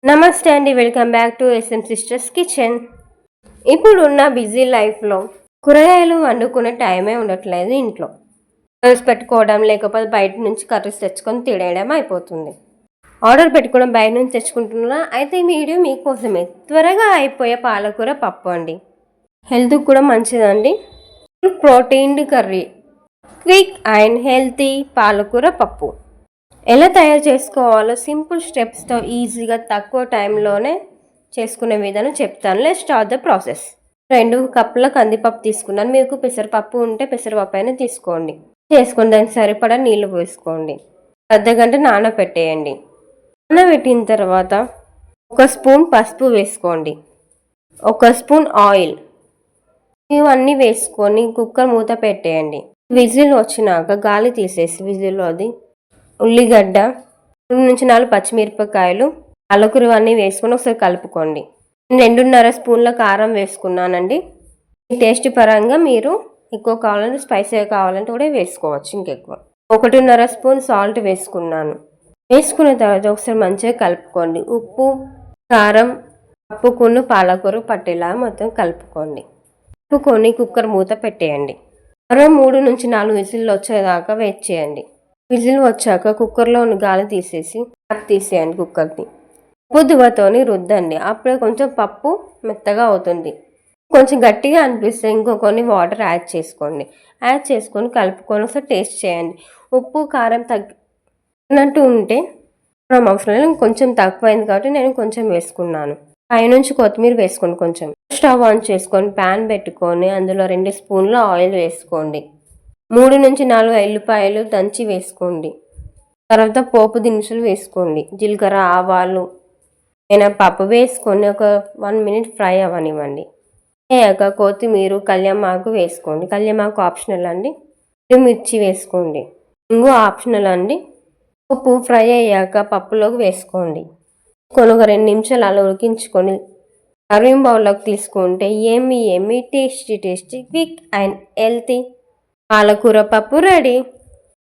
నమస్తే అండి, welcome back to SM sisters kitchen. ఇప్పుడున్న బిజీ లైఫ్లో కూరగాయలు వండుకునే టైమే ఉండట్లేదు. ఇంట్లో కర్రీస్ పెట్టుకోవడం, లేకపోతే బయట నుంచి కర్రీస్ తెచ్చుకొని తినేయడం అయిపోతుంది. ఆర్డర్ పెట్టుకోవడం బయట నుంచి తెచ్చుకుంటున్నా. అయితే ఈ వీడియో మీకోసమే. త్వరగా అయిపోయే పాలకూర పప్పు అండి. హెల్త్కి కూడా మంచిదండి. ప్రోటీన్డ్ కర్రీ, క్విక్ అండ్ హెల్తీ పాలకూర పప్పు ఎలా తయారు చేసుకోవాలో సింపుల్ స్టెప్స్తో ఈజీగా తక్కువ టైంలోనే చేసుకునే విధానం చెప్తాను. Let's start the process. 2 కప్పుల కందిపప్పు తీసుకున్నాను. మీకు పెసరపప్పు ఉంటే పెసరపప్పు అయినా తీసుకోండి. చేసుకుని దానికి సరిపడా నీళ్లు పోసుకోండి. అర్ధగంట నానబెట్టేయండి. నానబెట్టిన తర్వాత 1 స్పూన్ పసుపు వేసుకోండి, 1 స్పూన్ ఆయిల్, ఇవన్నీ వేసుకొని కుక్కర్ మూత పెట్టేయండి. విజిల్ వచ్చినాక గాలి తీసేసి విజిల్ అది ఉల్లిగడ్డ 3 నుంచి 4 పచ్చిమిరపకాయలు, పాలకూర అన్నీ వేసుకొని ఒకసారి కలుపుకోండి. 2.5 స్పూన్ల కారం వేసుకున్నానండి. టేస్ట్ పరంగా మీరు ఎక్కువ కావాలంటే స్పైసీగా కావాలంటే కూడా వేసుకోవచ్చు, ఇంకెక్కువ. 1.5 స్పూన్ సాల్ట్ వేసుకున్నాను. వేసుకున్న తర్వాత ఒకసారి మంచిగా కలుపుకోండి. ఉప్పు, కారం, పప్పుకున్న పాలకూర పట్టేలా మొత్తం కలుపుకోండి. కలుపుకొని కుక్కర్ మూత పెట్టేయండి. 3 నుంచి 4 విజిల్లు వచ్చేదాకా వెయిట్ చేయండి. విజిల్ వచ్చాక కుక్కర్లో ఉన్న గాలి తీసేసి తీసేయండి. కుక్కర్ని పొద్దువతోని రుద్దండి. అప్పుడే కొంచెం పప్పు మెత్తగా అవుతుంది. కొంచెం గట్టిగా అనిపిస్తే కొన్ని వాటర్ యాడ్ చేసుకోండి. యాడ్ చేసుకొని కలుపుకొని ఒకసారి టేస్ట్ చేయండి. ఉప్పు కారం తగ్గినట్టు ఉంటే అవసరం లేదు, కొంచెం తక్కువైంది కాబట్టి నేను కొంచెం వేసుకున్నాను. పైనుంచి కొత్తిమీర వేసుకోండి. కొంచెం స్టవ్ ఆన్ చేసుకొని ప్యాన్ పెట్టుకొని అందులో 2 స్పూన్ల ఆయిల్ వేసుకోండి. 3 నుంచి 4 ఎల్లిపాయలు దంచి వేసుకోండి. తర్వాత పోపు దినుసులు వేసుకోండి. జీలకర్ర, ఆవాలు, పప్పు వేసుకొని ఒక 1 మినిట్ ఫ్రై అవ్వనివ్వండి. అయ్యాక కొత్తిమీర, కళ్యామాకు వేసుకోండి. కళ్యామాకు ఆప్షనల్ అండి. మిర్చి వేసుకోండి. ఇంగు ఆప్షనల్ అండి. ఉప్పు ఫ్రై అయ్యాక పప్పులోకి వేసుకోండి. ఒక 2 నిమిషాలు అలా ఉడికించుకొని సర్వింగ్ బౌల్లోకి తీసుకుంటే ఎమ్మి టేస్టీ క్విక్ అండ్ హెల్తీ పాలకూర పప్పు రెడీ.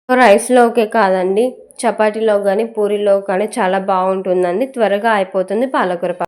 రైస్లోకే కాదండి, చపాతీలో కానీ పూరీలో కానీ చాలా బాగుంటుందండి. త్వరగా అయిపోతుంది పాలకూర పప్పు.